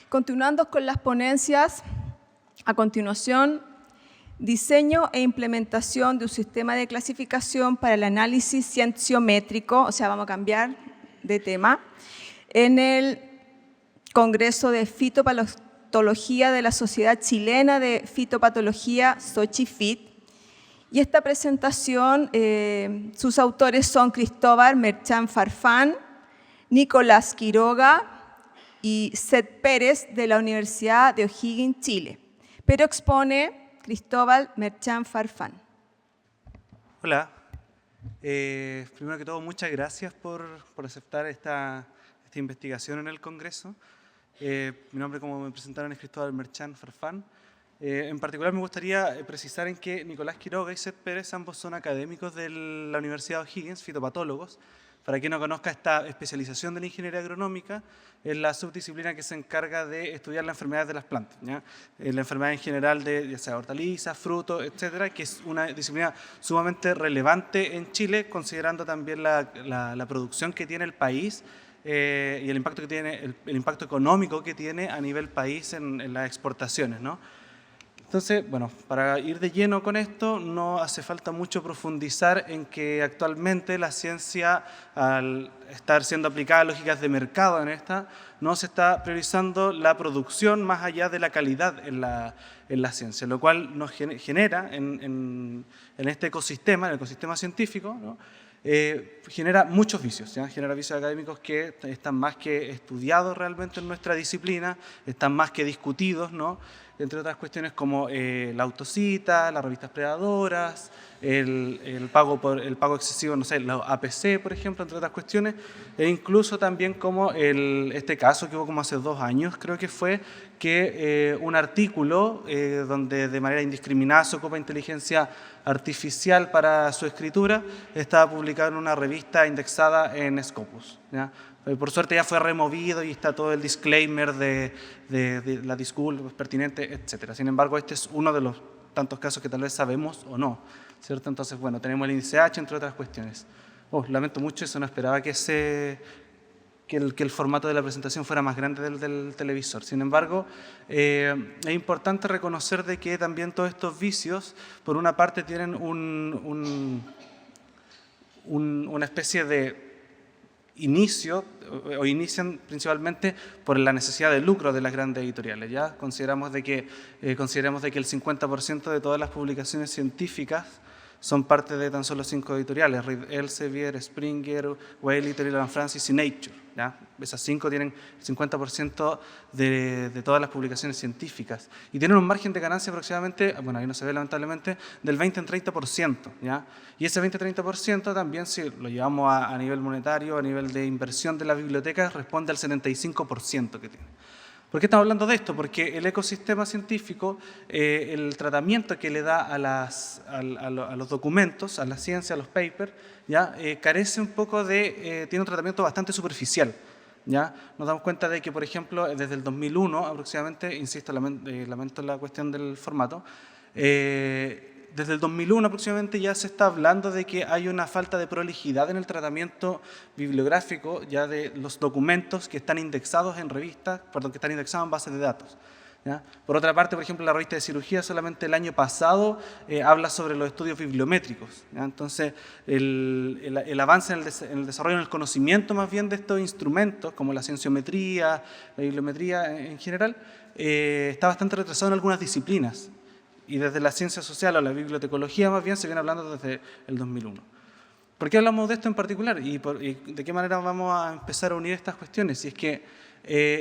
Continuando con las ponencias, a continuación, diseño e implementación de un sistema de clasificación para el análisis cienciométrico, o sea, vamos a cambiar de tema, en el Congreso de Fitopatología de la Sociedad Chilena de Fitopatología, SOCHIFIT. Y esta presentación, sus autores son Cristóbal Merchán Farfán, Nicolás Quiroga y Seth Pérez de la Universidad de O'Higgins, Chile. Pero expone Cristóbal Merchán Farfán. Hola. Primero que todo, muchas gracias por aceptar esta investigación en el Congreso. Mi nombre, como me presentaron, es Cristóbal Merchán Farfán. En particular me gustaría precisar en que Nicolás Quiroga y Seth Pérez ambos son académicos de la Universidad de O'Higgins, fitopatólogos. Para quien no conozca, esta especialización de la ingeniería agronómica es la subdisciplina que se encarga de estudiar las enfermedades de las plantas, ¿ya? La enfermedad en general de ya sea hortalizas, frutos, etcétera, que es una disciplina sumamente relevante en Chile, considerando también la producción que tiene el país y el impacto que tiene, el impacto económico que tiene a nivel país en las exportaciones, ¿no? Entonces, bueno, para ir de lleno con esto, no hace falta mucho profundizar en que actualmente la ciencia, al estar siendo aplicada a lógicas de mercado en esta, no se está priorizando la producción más allá de la calidad en la ciencia, lo cual nos genera en este ecosistema, en el ecosistema científico, ¿no? Genera muchos vicios, ¿ya? Genera vicios académicos que están más que estudiados realmente en nuestra disciplina, están más que discutidos, ¿no? Entre otras cuestiones como la autocita, las revistas predadoras, el pago excesivo, no sé, los APC, por ejemplo, entre otras cuestiones, e incluso también como este caso que hubo como hace 2 años, creo que fue, que un artículo donde de manera indiscriminada se ocupa inteligencia artificial para su escritura, estaba publicado en una revista indexada en Scopus, ¿ya? Por suerte ya fue removido y está todo el disclaimer de la disculpa pertinente, etc. Sin embargo, este es uno de los tantos casos que tal vez sabemos o no, ¿cierto? Entonces, bueno, tenemos el índice H, entre otras cuestiones. Lamento mucho eso, no esperaba que el formato de la presentación fuera más grande del televisor. Sin embargo, es importante reconocer de que también todos estos vicios, por una parte, tienen una especie de inicio, o inician principalmente por la necesidad de lucro de las grandes editoriales, ¿ya? Consideramos de que el 50% de todas las publicaciones científicas son parte de tan solo 5 editoriales: Reed Elsevier, Springer, Wiley, Taylor & Francis y Nature, ¿ya? Esas 5 tienen el 50% de todas las publicaciones científicas y tienen un margen de ganancia aproximadamente, bueno, ahí no se ve lamentablemente, del 20 en 30%, ¿ya? Y ese 20-30% también, si lo llevamos a nivel monetario, a nivel de inversión de la biblioteca, responde al 75% que tiene. ¿Por qué estamos hablando de esto? Porque el ecosistema científico, el tratamiento que le da a los documentos, a la ciencia, a los papers, ¿ya? Carece un poco tiene un tratamiento bastante superficial, ¿ya? Nos damos cuenta de que, por ejemplo, desde el 2001 aproximadamente, insisto, lamento la cuestión del formato, desde el 2001 aproximadamente ya se está hablando de que hay una falta de prolijidad en el tratamiento bibliográfico ya de los documentos que están indexados en revistas, perdón, que están indexados en bases de datos, ¿ya? Por otra parte, por ejemplo, la revista de cirugía solamente el año pasado habla sobre los estudios bibliométricos, ¿ya? Entonces, el avance en el desarrollo, en el conocimiento más bien de estos instrumentos, como la cienciometría, la bibliometría en general, está bastante retrasado en algunas disciplinas. Y desde la ciencia social o la bibliotecología más bien se viene hablando desde el 2001. ¿Por qué hablamos de esto en particular? ¿Y de qué manera vamos a empezar a unir estas cuestiones? Si es que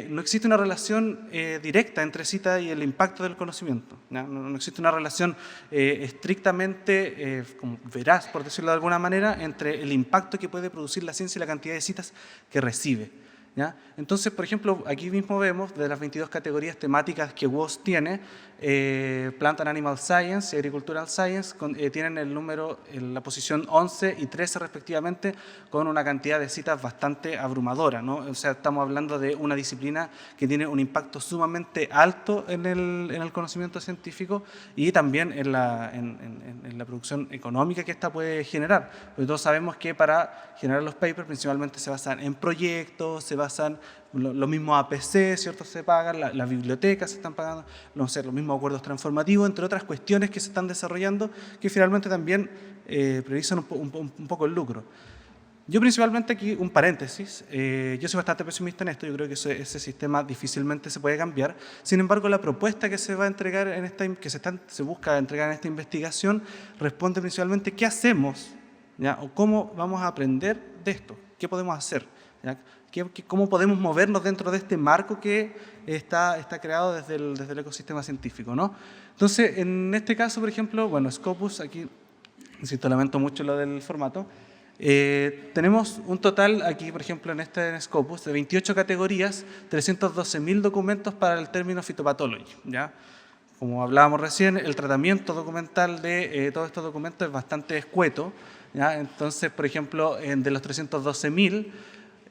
no existe una relación directa entre cita y el impacto del conocimiento, ¿ya? No existe una relación estrictamente como veraz, por decirlo de alguna manera, entre el impacto que puede producir la ciencia y la cantidad de citas que recibe, ¿ya? Entonces, por ejemplo, aquí mismo vemos de las 22 categorías temáticas que WOS tiene, Plant and Animal Science y Agricultural Science tienen el número en la posición 11 y 13 respectivamente, con una cantidad de citas bastante abrumadora, ¿no? O sea, estamos hablando de una disciplina que tiene un impacto sumamente alto en el conocimiento científico y también en la producción económica que esta puede generar. Porque todos sabemos que para generar los papers principalmente se basan en proyectos, se basan, los mismos APC, ¿cierto? Se pagan, las bibliotecas se están pagando, no sé, los mismos acuerdos transformativos, entre otras cuestiones que se están desarrollando, que finalmente también priorizan un poco el lucro. Yo principalmente aquí, un paréntesis, yo soy bastante pesimista en esto, yo creo que ese sistema difícilmente se puede cambiar. Sin embargo, la propuesta que se va a entregar se busca entregar en esta investigación responde principalmente qué hacemos, ¿ya? O cómo vamos a aprender de esto, qué podemos hacer, ¿ya? Cómo podemos movernos dentro de este marco que está creado desde el ecosistema científico, ¿no? Entonces, en este caso, por ejemplo, bueno, Scopus, aquí, insisto, lamento mucho lo del formato. Tenemos un total aquí, por ejemplo, en Scopus, de 28 categorías, 312.000 documentos para el término Phytopathology, ¿ya? Como hablábamos recién, el tratamiento documental de todos estos documentos es bastante escueto, ¿ya? Entonces, por ejemplo, de los 312.000,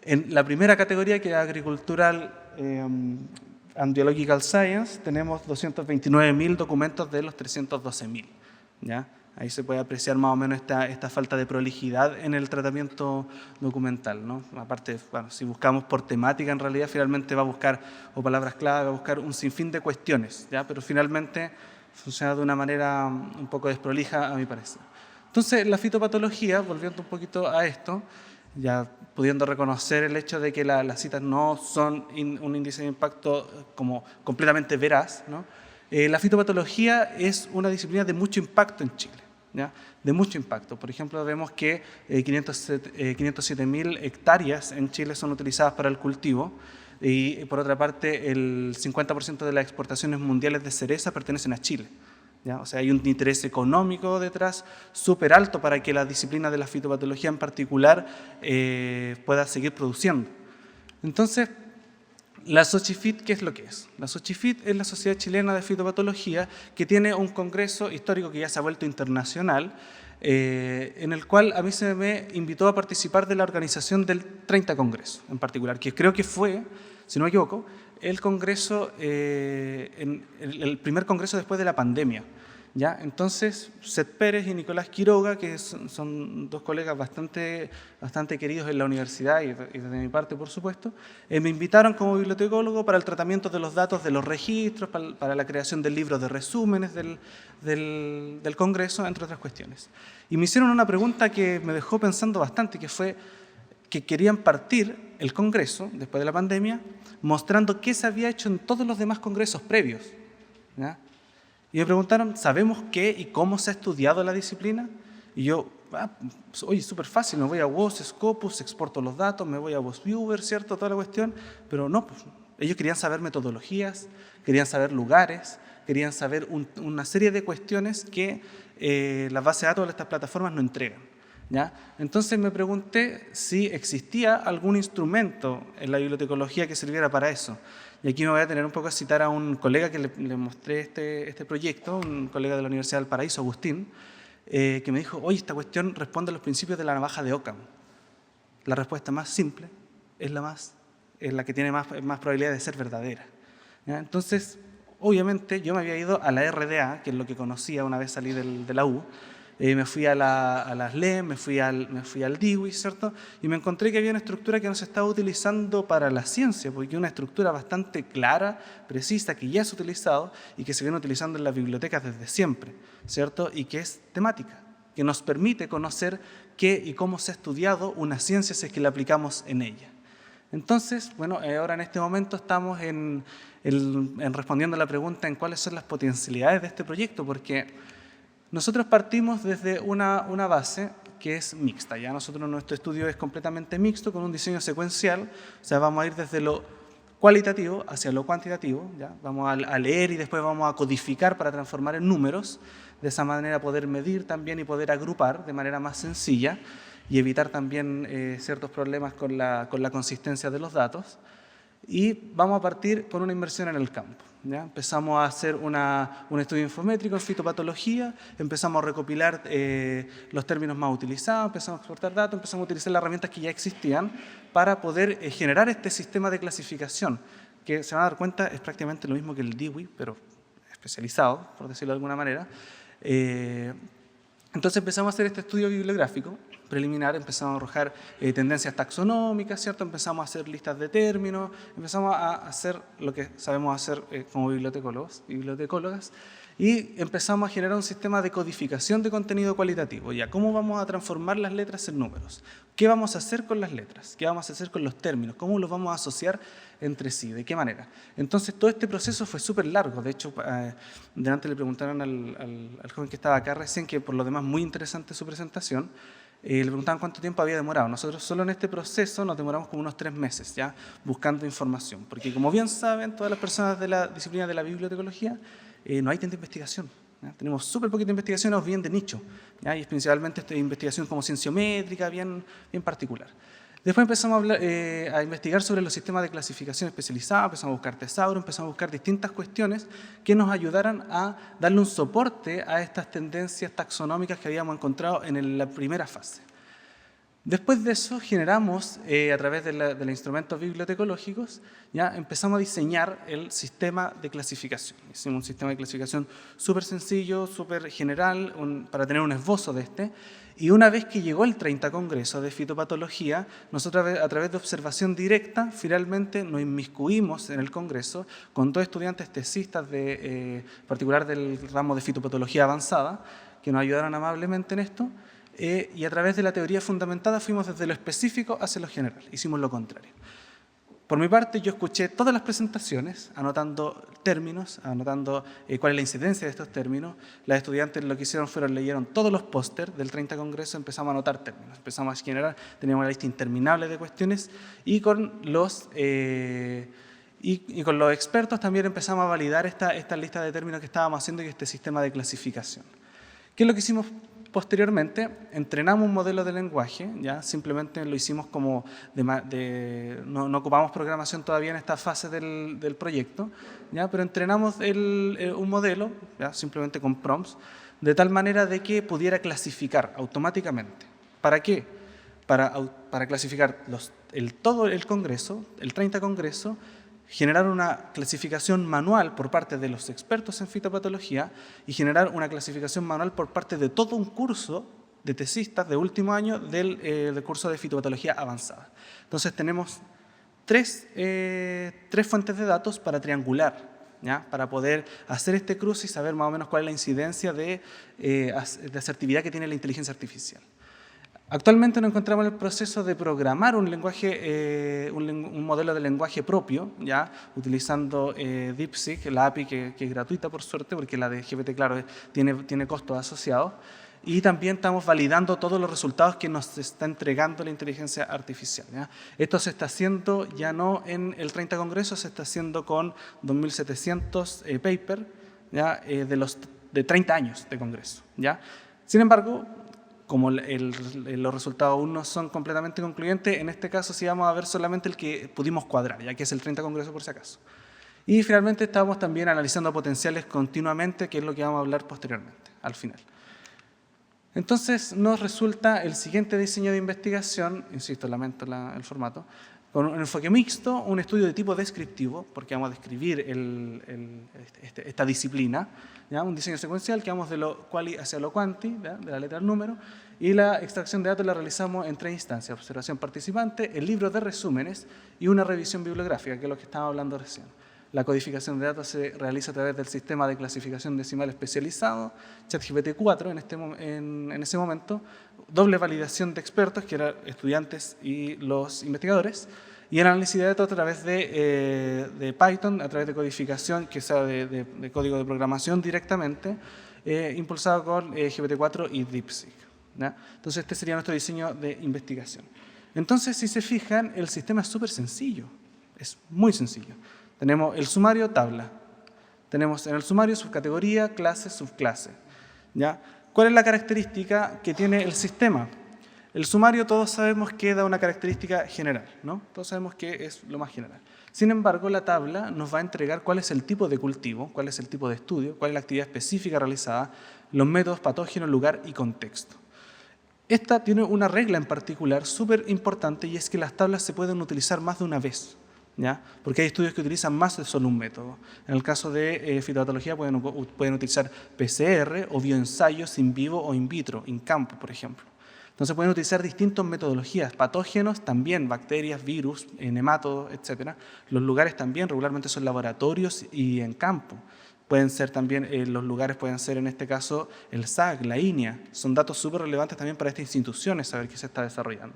en la primera categoría, que es Agricultural and Biological Science, tenemos 229.000 documentos de los 312.000, ¿ya? Ahí se puede apreciar más o menos esta falta de prolijidad en el tratamiento documental, ¿no? Aparte, bueno, si buscamos por temática, en realidad finalmente va a buscar, o palabras clave, va a buscar un sinfín de cuestiones, ¿ya? Pero finalmente funciona de una manera un poco desprolija, a mi parecer. Entonces, la fitopatología, volviendo un poquito a esto, ya pudiendo reconocer el hecho de que las citas no son un índice de impacto como completamente veraz, ¿no? La fitopatología es una disciplina de mucho impacto en Chile, ¿ya? De mucho impacto. Por ejemplo, vemos que 507.000 hectáreas en Chile son utilizadas para el cultivo y, por otra parte, el 50% de las exportaciones mundiales de cereza pertenecen a Chile, ¿ya? O sea, hay un interés económico detrás súper alto para que la disciplina de la fitopatología en particular pueda seguir produciendo. Entonces, la Xochifit, ¿qué es lo que es? La Xochifit es la Sociedad Chilena de Fitopatología, que tiene un congreso histórico que ya se ha vuelto internacional, en el cual a mí se me invitó a participar de la organización del 30 Congreso, en particular, que creo que fue, si no me equivoco, el congreso, el primer congreso después de la pandemia, ¿ya? Entonces, Seth Pérez y Nicolás Quiroga, que son dos colegas bastante queridos en la universidad y desde mi parte, por supuesto, me invitaron como bibliotecólogo para el tratamiento de los datos de los registros, para la creación del libro de resúmenes del Congreso, entre otras cuestiones. Y me hicieron una pregunta que me dejó pensando bastante, que fue que querían partir el Congreso, después de la pandemia, mostrando qué se había hecho en todos los demás congresos previos, ¿ya? Y me preguntaron, ¿sabemos qué y cómo se ha estudiado la disciplina? Y yo, oye, súper fácil, me voy a WOS, Scopus, exporto los datos, me voy a WOSviewer, ¿cierto? Toda la cuestión. Pero no, pues, ellos querían saber metodologías, querían saber lugares, querían saber una serie de cuestiones que las bases de datos de estas plataformas no entregan, ¿ya? Entonces me pregunté si existía algún instrumento en la bibliotecología que sirviera para eso. Y aquí me voy a tener un poco a citar a un colega que le mostré este proyecto, un colega de la Universidad del Paraíso, Agustín, que me dijo, oye, esta cuestión responde a los principios de la navaja de Occam. La respuesta más simple es la que tiene más probabilidad de ser verdadera, ¿ya? Entonces, obviamente, yo me había ido a la RDA, que es lo que conocía una vez salí de la U, me fui a las LEM, me fui al DIWI, ¿cierto? Y me encontré que había una estructura que no se estaba utilizando para la ciencia, porque una estructura bastante clara, precisa, que ya es utilizado y que se viene utilizando en las bibliotecas desde siempre, ¿cierto? Y que es temática, que nos permite conocer qué y cómo se ha estudiado una ciencia si es que la aplicamos en ella. Entonces, bueno, ahora en este momento estamos en respondiendo a la pregunta en cuáles son las potencialidades de este proyecto, porque nosotros partimos desde una base que es mixta. Ya nuestro estudio es completamente mixto, con un diseño secuencial, o sea, vamos a ir desde lo cualitativo hacia lo cuantitativo, ¿ya? Vamos a leer y después vamos a codificar para transformar en números, de esa manera poder medir también y poder agrupar de manera más sencilla y evitar también ciertos problemas con la consistencia de los datos. Y vamos a partir con una inversión en el campo, ¿ya? Empezamos a hacer un estudio infométrico en fitopatología, empezamos a recopilar los términos más utilizados, empezamos a exportar datos, empezamos a utilizar las herramientas que ya existían para poder generar este sistema de clasificación, que se van a dar cuenta es prácticamente lo mismo que el DIWI, pero especializado, por decirlo de alguna manera, Entonces empezamos a hacer este estudio bibliográfico preliminar, empezamos a arrojar tendencias taxonómicas, ¿cierto? Empezamos a hacer listas de términos, empezamos a hacer lo que sabemos hacer como bibliotecólogos y bibliotecólogas, y empezamos a generar un sistema de codificación de contenido cualitativo. Ya, ¿cómo vamos a transformar las letras en números? ¿Qué vamos a hacer con las letras? ¿Qué vamos a hacer con los términos? ¿Cómo los vamos a asociar entre sí? ¿De qué manera? Entonces, todo este proceso fue súper largo. De hecho, delante le preguntaron al joven que estaba acá recién, que por lo demás muy interesante su presentación, le preguntaban cuánto tiempo había demorado. Nosotros solo en este proceso nos demoramos como unos 3 meses, ¿ya? Buscando información. Porque como bien saben, todas las personas de la disciplina de la bibliotecología, no hay tanta investigación. ¿Ya? Tenemos súper poquita investigación, o bien de nicho, ¿ya? Y es principalmente esta investigación como cienciométrica, bien particular. Después empezamos a investigar sobre los sistemas de clasificación especializados, empezamos a buscar tesauros, empezamos a buscar distintas cuestiones que nos ayudaran a darle un soporte a estas tendencias taxonómicas que habíamos encontrado en la primera fase. Después de eso generamos, a través de los instrumentos bibliotecológicos, ya empezamos a diseñar el sistema de clasificación. Hicimos un sistema de clasificación súper sencillo, súper general, para tener un esbozo de este. Y una vez que llegó el 30 Congreso de Fitopatología, nosotros a través de observación directa, finalmente nos inmiscuimos en el Congreso con 2 estudiantes tesistas, particular del ramo de Fitopatología Avanzada, que nos ayudaron amablemente en esto. Y a través de la teoría fundamentada fuimos desde lo específico hacia lo general, hicimos lo contrario. Por mi parte, yo escuché todas las presentaciones, anotando términos, anotando cuál es la incidencia de estos términos. Las estudiantes lo que hicieron fueron leyeron todos los pósters del 30 Congreso, empezamos a anotar términos, empezamos a generar, teníamos una lista interminable de cuestiones y con los expertos también empezamos a validar esta lista de términos que estábamos haciendo y este sistema de clasificación. ¿Qué es lo que hicimos? Posteriormente, entrenamos un modelo de lenguaje, ¿ya? Simplemente lo hicimos como no ocupamos programación todavía en esta fase del proyecto, ¿ya? Pero entrenamos un modelo, ¿ya? Simplemente con prompts, de tal manera de que pudiera clasificar automáticamente. ¿Para qué? Para clasificar todo el Congreso, el 30 Congreso, generar una clasificación manual por parte de los expertos en fitopatología y generar una clasificación manual por parte de todo un curso de tesistas de último año del curso de fitopatología avanzada. Entonces tenemos tres fuentes de datos para triangular, ¿ya? Para poder hacer este cruce y saber más o menos cuál es la incidencia de asertividad que tiene la inteligencia artificial. Actualmente nos encontramos en el proceso de programar un modelo de lenguaje propio, ¿ya? Utilizando DeepSeek, la API que es gratuita por suerte, porque la de GPT, claro, tiene costos asociados. Y también estamos validando todos los resultados que nos está entregando la inteligencia artificial, ¿ya? Esto se está haciendo ya no en el 30 Congreso, se está haciendo con 2.700 papers, ¿ya? De 30 años de Congreso, ¿ya? Sin embargo, como los resultados aún no son completamente concluyentes, en este caso sí vamos a ver solamente el que pudimos cuadrar, ya que es el 30 Congreso por si acaso. Y finalmente estamos también analizando potenciales continuamente, que es lo que vamos a hablar posteriormente, al final. Entonces nos resulta el siguiente diseño de investigación, insisto, lamento el formato, con un enfoque mixto, un estudio de tipo descriptivo, porque vamos a describir esta disciplina, ¿ya? Un diseño secuencial que vamos de lo quali hacia lo quanti, ¿ya? De la letra al número, y la extracción de datos la realizamos en 3 instancias: observación participante, el libro de resúmenes y una revisión bibliográfica, que es lo que estábamos hablando recién. La codificación de datos se realiza a través del sistema de clasificación decimal especializado, ChatGPT-4 en ese momento, doble validación de expertos, que eran estudiantes y los investigadores, y el análisis de datos a través de Python, a través de codificación, que sea de código de programación directamente, impulsado con GPT-4 y DeepSeek, ¿ya? Entonces este sería nuestro diseño de investigación. Entonces, si se fijan, el sistema es súper sencillo, es muy sencillo. Tenemos el sumario, tabla. Tenemos en el sumario subcategoría, clase, subclase, ¿ya? ¿Cuál es la característica que tiene el sistema? El sumario todos sabemos que da una característica general, ¿no? Todos sabemos que es lo más general. Sin embargo, la tabla nos va a entregar cuál es el tipo de cultivo, cuál es el tipo de estudio, cuál es la actividad específica realizada, los métodos, patógenos, lugar y contexto. Esta tiene una regla en particular súper importante, y es que las tablas se pueden utilizar más de una vez, ¿ya? Porque hay estudios que utilizan más de solo un método. En el caso de fitopatología pueden utilizar PCR o bioensayos in vivo o in vitro, in campo, por ejemplo. Entonces pueden utilizar distintas metodologías, patógenos también, bacterias, virus, nematodos, etc. Los lugares también regularmente son laboratorios y en campo. Pueden ser también, los lugares pueden ser en este caso el SAC, la INEA. Son datos súper relevantes también para estas instituciones, saber qué se está desarrollando.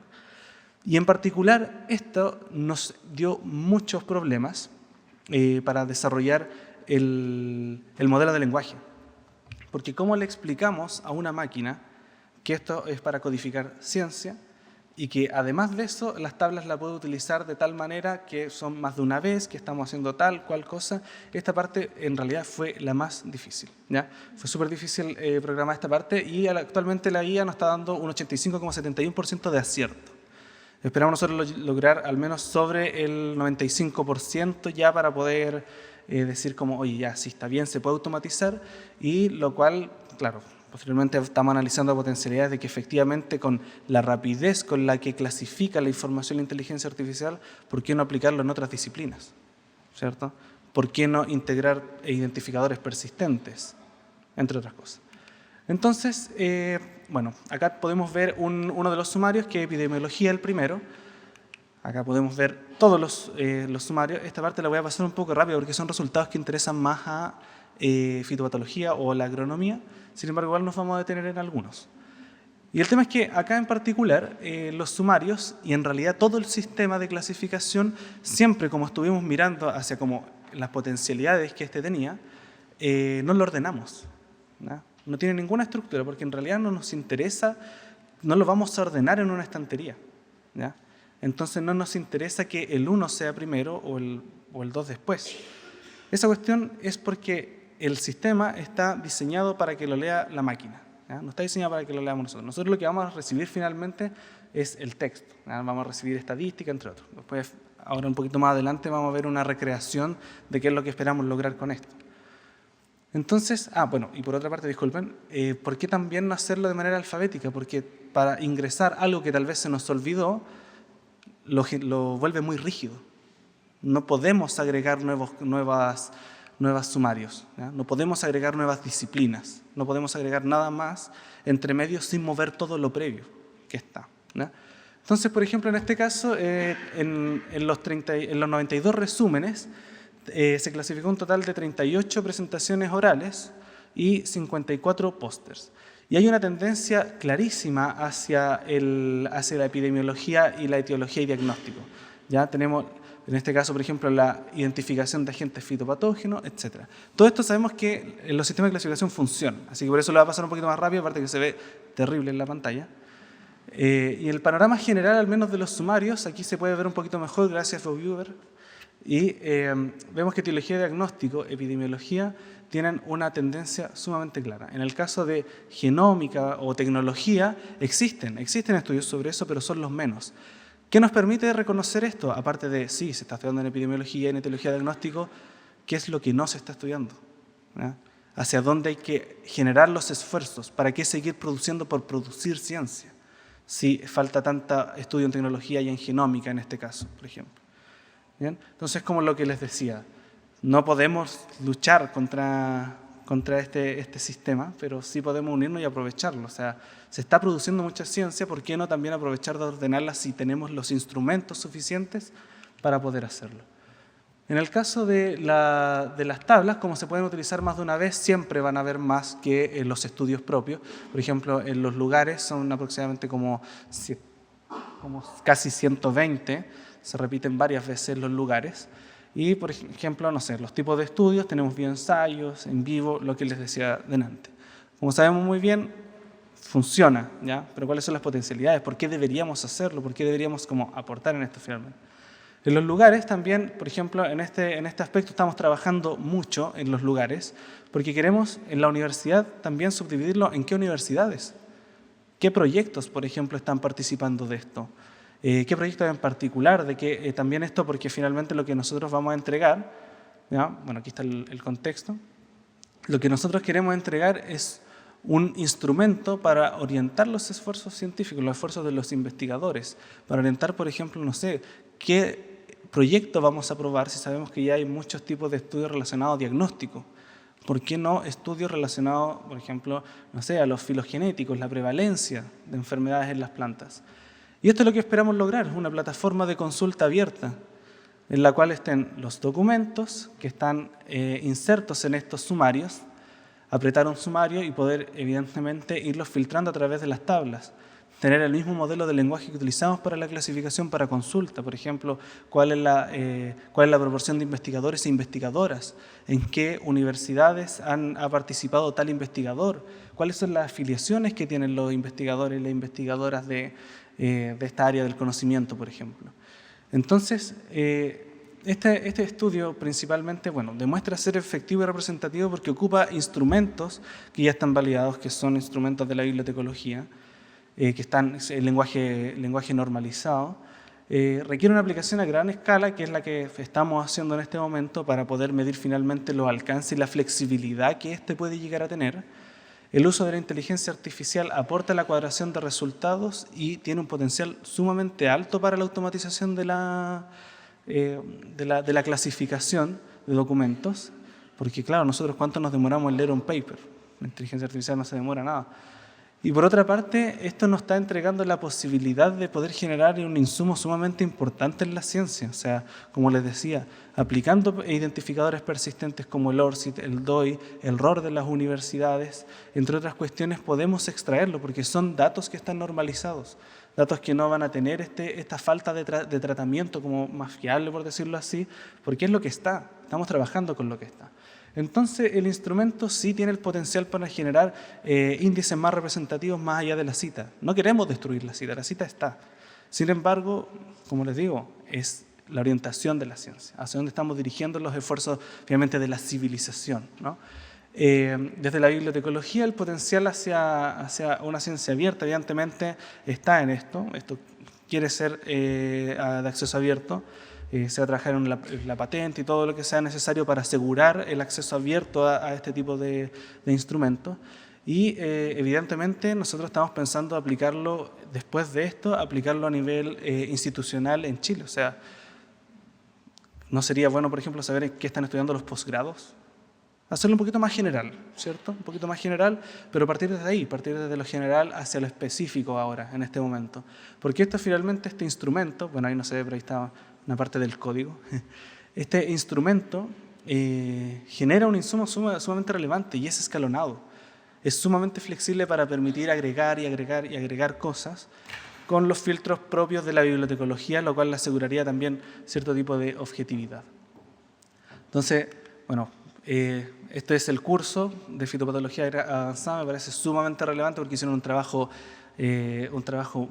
Y en particular, esto nos dio muchos problemas para desarrollar el modelo de lenguaje. Porque ¿cómo le explicamos a una máquina que esto es para codificar ciencia y que además de eso las tablas la puedo utilizar de tal manera que son más de una vez, que estamos haciendo tal, cual cosa? Esta parte en realidad fue la más difícil, ¿ya? Fue súper difícil programar esta parte y actualmente la IA nos está dando un 85,71% de acierto. Esperamos nosotros lograr al menos sobre el 95% ya para poder decir como, oye, ya, sí, está bien, se puede automatizar, y lo cual, claro, posteriormente estamos analizando potencialidades de que efectivamente con la rapidez con la que clasifica la información la inteligencia artificial, ¿por qué no aplicarlo en otras disciplinas? ¿Cierto? ¿Por qué no integrar identificadores persistentes? Entre otras cosas. Entonces, bueno, acá podemos ver uno de los sumarios, que es epidemiología, el primero. Acá podemos ver todos los sumarios. Esta parte la voy a pasar un poco rápido porque son resultados que interesan más a fitopatología o la agronomía. Sin embargo, igual nos vamos a detener en algunos. Y el tema es que acá en particular, los sumarios y en realidad todo el sistema de clasificación, siempre como estuvimos mirando hacia como las potencialidades que este tenía, no lo ordenamos, ¿no? No tiene ninguna estructura porque en realidad no nos interesa, no lo vamos a ordenar en una estantería, ¿ya? Entonces no nos interesa que el 1 sea primero o el 2 después. Esa cuestión es porque el sistema está diseñado para que lo lea la máquina, ¿ya? No está diseñado para que lo leamos nosotros. Nosotros lo que vamos a recibir finalmente es el texto, ¿ya? Vamos a recibir estadística, entre otros. Después, ahora un poquito más adelante, vamos a ver una recreación de qué es lo que esperamos lograr con esto. Entonces, bueno, y por otra parte, disculpen, ¿por qué también no hacerlo de manera alfabética? Porque para ingresar algo que tal vez se nos olvidó, lo vuelve muy rígido. No podemos agregar nuevos sumarios, ¿ya? No podemos agregar nuevas disciplinas, no podemos agregar nada más entre medios sin mover todo lo previo que está, ¿ya? Entonces, por ejemplo, en este caso, en los 92 resúmenes, se clasificó un total de 38 presentaciones orales y 54 pósters. Y hay una tendencia clarísima hacia la epidemiología y la etiología y diagnóstico. Ya tenemos, en este caso, por ejemplo, la identificación de agentes fitopatógenos, etc. Todo esto sabemos que los sistemas de clasificación funcionan, así que por eso lo voy a pasar un poquito más rápido, aparte que se ve terrible en la pantalla. Y el panorama general, al menos de los sumarios, aquí se puede ver un poquito mejor gracias a Viewer. Y vemos que etiología y diagnóstico, epidemiología, tienen una tendencia sumamente clara. En el caso de genómica o tecnología, existen estudios sobre eso, pero son los menos. ¿Qué nos permite reconocer esto? Aparte de, sí, se está estudiando en epidemiología, en etiología y diagnóstico, ¿qué es lo que no se está estudiando? ¿Ya? ¿Hacia dónde hay que generar los esfuerzos? ¿Para qué seguir produciendo por producir ciencia? Si falta tanta estudio en tecnología y en genómica en este caso, por ejemplo. ¿Bien? Entonces, como lo que les decía, no podemos luchar contra este sistema, pero sí podemos unirnos y aprovecharlo. O sea, se está produciendo mucha ciencia, ¿por qué no también aprovechar de ordenarla si tenemos los instrumentos suficientes para poder hacerlo? En el caso de las tablas, como se pueden utilizar más de una vez, siempre van a haber más que los estudios propios. Por ejemplo, en los lugares son aproximadamente como casi 120, se repiten varias veces los lugares. Y, por ejemplo, no sé, los tipos de estudios, tenemos bioensayos, en vivo, lo que les decía delante. Como sabemos muy bien, funciona, ¿ya? Pero ¿cuáles son las potencialidades? ¿Por qué deberíamos hacerlo? ¿Por qué deberíamos como aportar en esto finalmente? En los lugares también, por ejemplo, en este aspecto estamos trabajando mucho en los lugares, porque queremos en la universidad también subdividirlo en qué universidades, qué proyectos, por ejemplo, están participando de esto. ¿Qué proyectos en particular? De que también esto, porque finalmente lo que nosotros vamos a entregar, ¿ya? Bueno, aquí está el contexto, lo que nosotros queremos entregar es un instrumento para orientar los esfuerzos científicos, los esfuerzos de los investigadores, para orientar, por ejemplo, no sé, qué proyecto vamos a probar si sabemos que ya hay muchos tipos de estudios relacionados a diagnóstico? ¿Por qué no estudios relacionados, por ejemplo, no sé, a los filogenéticos, la prevalencia de enfermedades en las plantas? Y esto es lo que esperamos lograr, una plataforma de consulta abierta, en la cual estén los documentos que están insertos en estos sumarios, apretar un sumario y poder, evidentemente, irlos filtrando a través de las tablas. Tener el mismo modelo de lenguaje que utilizamos para la clasificación para consulta. Por ejemplo, cuál es la proporción de investigadores e investigadoras, en qué universidades ha participado tal investigador, cuáles son las afiliaciones que tienen los investigadores y las investigadoras de esta área del conocimiento, por ejemplo. Entonces, este estudio principalmente demuestra ser efectivo y representativo porque ocupa instrumentos que ya están validados, que son instrumentos de la bibliotecología, que están en lenguaje normalizado. Requiere una aplicación a gran escala, que es la que estamos haciendo en este momento para poder medir finalmente los alcances y la flexibilidad que este puede llegar a tener. El uso de la inteligencia artificial aporta la cuadración de resultados y tiene un potencial sumamente alto para la automatización de la clasificación de documentos, porque claro, nosotros ¿cuánto nos demoramos en leer un paper? La inteligencia artificial no se demora nada. Y por otra parte, esto nos está entregando la posibilidad de poder generar un insumo sumamente importante en la ciencia. O sea, como les decía, aplicando identificadores persistentes como el ORCID, el DOI, el ROR de las universidades, entre otras cuestiones, podemos extraerlo porque son datos que están normalizados, datos que no van a tener esta falta de tratamiento como más fiable, por decirlo así, porque es lo que está, estamos trabajando con lo que está. Entonces, el instrumento sí tiene el potencial para generar índices más representativos más allá de la cita. No queremos destruir la cita está. Sin embargo, como les digo, es la orientación de la ciencia, hacia dónde estamos dirigiendo los esfuerzos, obviamente, de la civilización, ¿no? Desde la bibliotecología, el potencial hacia una ciencia abierta, evidentemente, está en esto. Esto quiere ser de acceso abierto. Se va a trabajar en la patente y todo lo que sea necesario para asegurar el acceso abierto a este tipo de instrumentos. Y evidentemente nosotros estamos pensando aplicarlo, después de esto, aplicarlo a nivel institucional en Chile. O sea, ¿no sería bueno, por ejemplo, saber en qué están estudiando los posgrados? Hacerlo un poquito más general, ¿cierto? Un poquito más general, pero partir desde ahí, partir desde lo general hacia lo específico ahora, en este momento. Porque esto finalmente, este instrumento, bueno, ahí no se ve, pero ahí está una parte del código. Este instrumento genera un insumo sumamente relevante y es escalonado. Es sumamente flexible para permitir agregar y agregar y agregar cosas con los filtros propios de la bibliotecología, lo cual le aseguraría también cierto tipo de objetividad. Entonces, bueno, este es el curso de fitopatología avanzada, me parece sumamente relevante porque hicieron un trabajo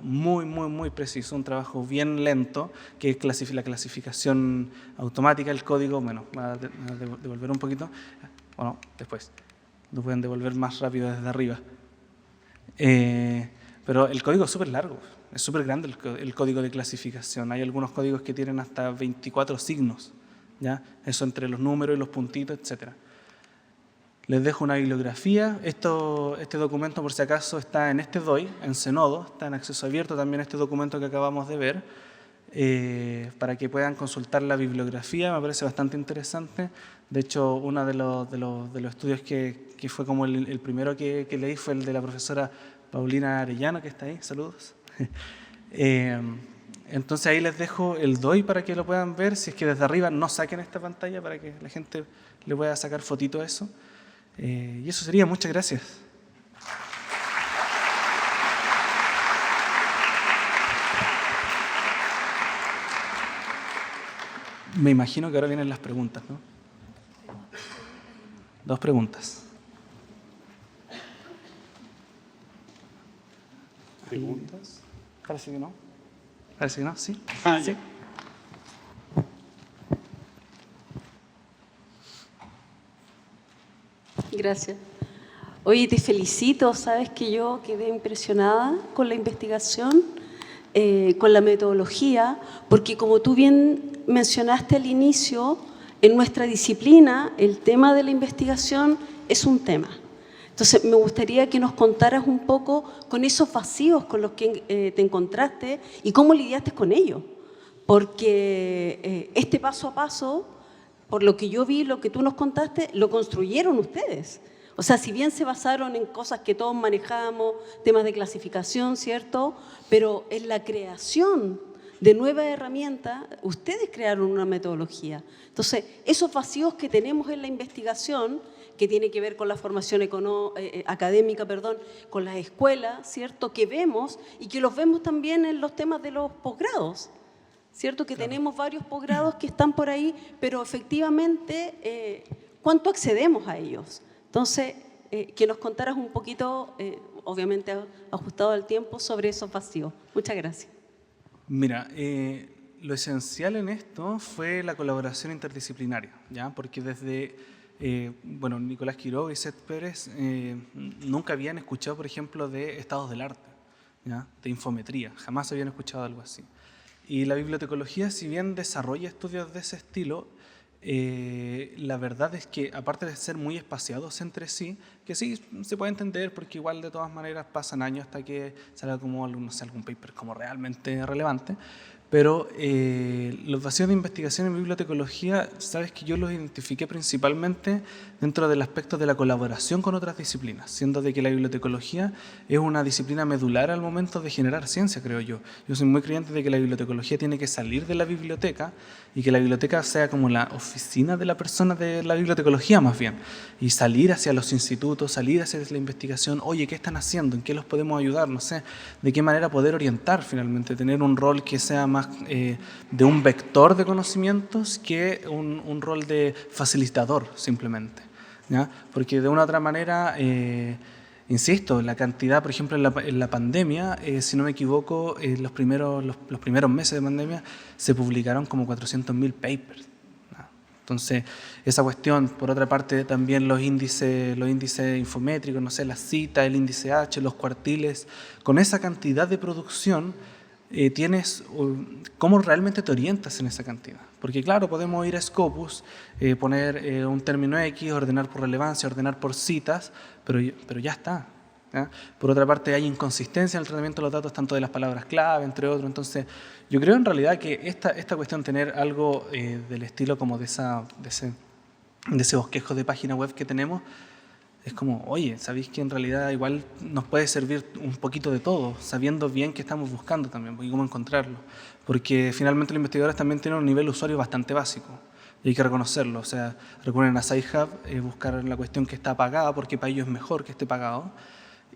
muy preciso, un trabajo bien lento, que es la clasificación automática, el código, bueno, va a devolver un poquito, bueno, después, lo pueden devolver más rápido desde arriba. Pero el código es súper largo, es súper grande el código de clasificación, hay algunos códigos que tienen hasta 24 signos, ¿ya? Eso entre los números y los puntitos, etc. Les dejo una bibliografía. Este documento, por si acaso, está en este DOI, en Zenodo, está en acceso abierto también este documento que acabamos de ver, para que puedan consultar la bibliografía, me parece bastante interesante. De hecho, uno de los estudios que fue como el primero que leí fue el de la profesora Paulina Arellano, que está ahí, saludos. Entonces ahí les dejo el DOI para que lo puedan ver, si es que desde arriba no saquen esta pantalla para que la gente le pueda sacar fotito a eso. Y eso sería, muchas gracias. Me imagino que ahora vienen las preguntas, ¿no? 2 preguntas. ¿Preguntas? Parece que no. Parece que no, ¿sí? Sí. Gracias. Oye, te felicito, sabes que yo quedé impresionada con la investigación, con la metodología, porque como tú bien mencionaste al inicio, en nuestra disciplina el tema de la investigación es un tema. Entonces, me gustaría que nos contaras un poco con esos vacíos con los que te encontraste y cómo lidiaste con ellos. porque este paso a paso, por lo que yo vi, lo que tú nos contaste, lo construyeron ustedes. O sea, si bien se basaron en cosas que todos manejamos, temas de clasificación, ¿cierto? Pero en la creación de nuevas herramientas, ustedes crearon una metodología. Entonces, esos vacíos que tenemos en la investigación, que tiene que ver con la formación académica, con las escuelas, ¿cierto? Que vemos y que los vemos también en los temas de los posgrados, ¿cierto? Que tenemos varios posgrados que están por ahí, pero efectivamente, ¿cuánto accedemos a ellos? Entonces, que nos contaras un poquito, obviamente ajustado al tiempo, sobre esos vacíos. Muchas gracias. Mira, lo esencial en esto fue la colaboración interdisciplinaria, ¿ya? Porque desde, Nicolás Quiroga y Seth Pérez nunca habían escuchado, por ejemplo, de estados del arte, ¿ya? De infometría, jamás habían escuchado algo así. Y la bibliotecología, si bien desarrolla estudios de ese estilo, la verdad es que, aparte de ser muy espaciados entre sí, que sí se puede entender porque igual de todas maneras pasan años hasta que salga como algún paper como realmente relevante, pero los vacíos de investigación en bibliotecología, sabes que yo los identifiqué principalmente dentro del aspecto de la colaboración con otras disciplinas, siendo de que la bibliotecología es una disciplina medular al momento de generar ciencia, creo yo. Yo soy muy creyente de que la bibliotecología tiene que salir de la biblioteca y que la biblioteca sea como la oficina de la persona de la bibliotecología más bien, y salir hacia los institutos, salir hacia la investigación. Oye, ¿qué están haciendo? ¿En qué los podemos ayudar? No sé, de qué manera poder orientar finalmente, tener un rol que sea más de un vector de conocimientos que un rol de facilitador simplemente, ¿ya? Porque de una u otra manera, insisto, la cantidad, por ejemplo, en la pandemia, si no me equivoco, los primeros meses de pandemia se publicaron como 400.000 papers. Entonces, esa cuestión, por otra parte, también los índices infométricos, no sé, las citas, el índice H, los cuartiles, con esa cantidad de producción, ¿cómo realmente te orientas en esa cantidad? Porque claro, podemos ir a Scopus, poner un término X, ordenar por relevancia, ordenar por citas, pero ya está, ¿ya? Por otra parte, hay inconsistencia en el tratamiento de los datos, tanto de las palabras clave, entre otros. Entonces, yo creo en realidad que esta cuestión, tener algo del estilo como de ese bosquejo de página web que tenemos, es como, oye, ¿sabéis que en realidad igual nos puede servir un poquito de todo, sabiendo bien qué estamos buscando también y cómo encontrarlo? Porque finalmente los investigadores también tienen un nivel usuario bastante básico y hay que reconocerlo. O sea, recuerden a SciHub, buscar la cuestión que está pagada, porque para ellos es mejor que esté pagado,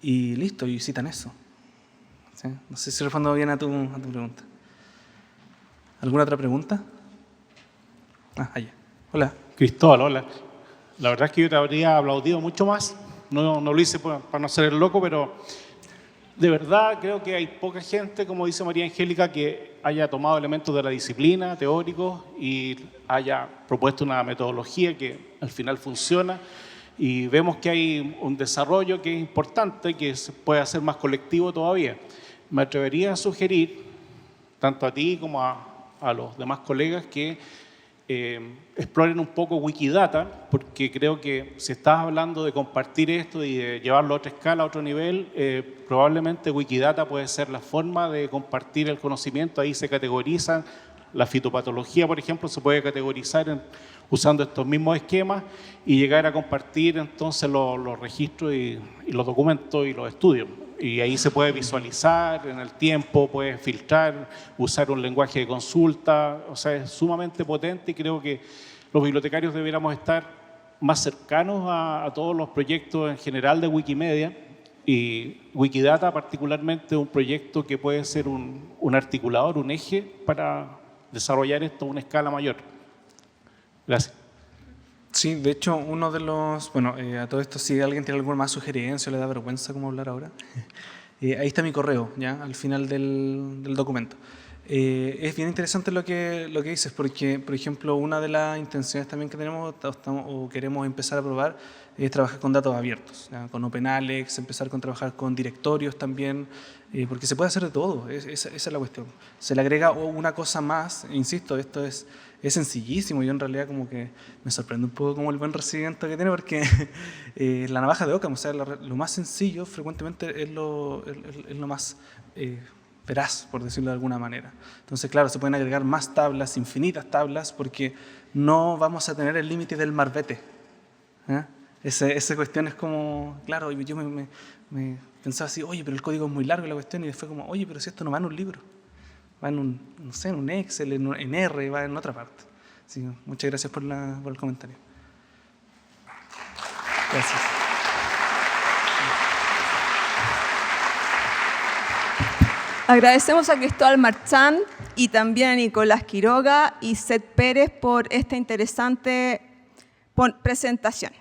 y listo, y citan eso. ¿Sí? No sé si respondo bien a tu pregunta. ¿Alguna otra pregunta? Allá. Hola. Cristóbal, hola. La verdad es que yo te habría aplaudido mucho más. No lo hice para no ser el loco, pero de verdad creo que hay poca gente, como dice María Angélica, que haya tomado elementos de la disciplina, teóricos, y haya propuesto una metodología que al final funciona. Y vemos que hay un desarrollo que es importante, que se puede hacer más colectivo todavía. Me atrevería a sugerir, tanto a ti como a los demás colegas, que exploren un poco Wikidata, porque creo que si estás hablando de compartir esto y de llevarlo a otra escala, a otro nivel, probablemente Wikidata puede ser la forma de compartir el conocimiento. Ahí se categorizan, la fitopatología, por ejemplo, se puede categorizar usando estos mismos esquemas y llegar a compartir entonces los registros y los documentos y los estudios. Y ahí se puede visualizar en el tiempo, puedes filtrar, usar un lenguaje de consulta. O sea, es sumamente potente y creo que los bibliotecarios deberíamos estar más cercanos a todos los proyectos en general de Wikimedia, y Wikidata particularmente un proyecto que puede ser un articulador, un eje para desarrollar esto a una escala mayor. Gracias. Sí, de hecho, uno de los... a todo esto, si alguien tiene alguna más sugerencia o le da vergüenza cómo hablar ahora, ahí está mi correo, ya, al final del documento. Es bien interesante lo que dices, porque, por ejemplo, una de las intenciones también que tenemos o queremos empezar a probar es trabajar con datos abiertos, ¿ya? Con OpenAlex, empezar con trabajar con directorios también, porque se puede hacer de todo, esa es la cuestión. Se le agrega una cosa más, insisto, esto es sencillísimo. Yo en realidad como que me sorprende un poco como el buen recibimiento que tiene, porque la navaja de Occam, o sea, lo más sencillo frecuentemente es lo más veraz, por decirlo de alguna manera. Entonces, claro, se pueden agregar más tablas, infinitas tablas, porque no vamos a tener el límite del marbete. Esa cuestión es como, claro, yo me pensaba así, oye, pero el código es muy largo la cuestión, y después como, oye, pero si esto no va en un libro, va en un, no sé, en un Excel, en R, va en otra parte. Así que muchas gracias por el comentario. Gracias. Agradecemos a Cristóbal Marchán y también a Nicolás Quiroga y Seth Pérez por esta interesante presentación.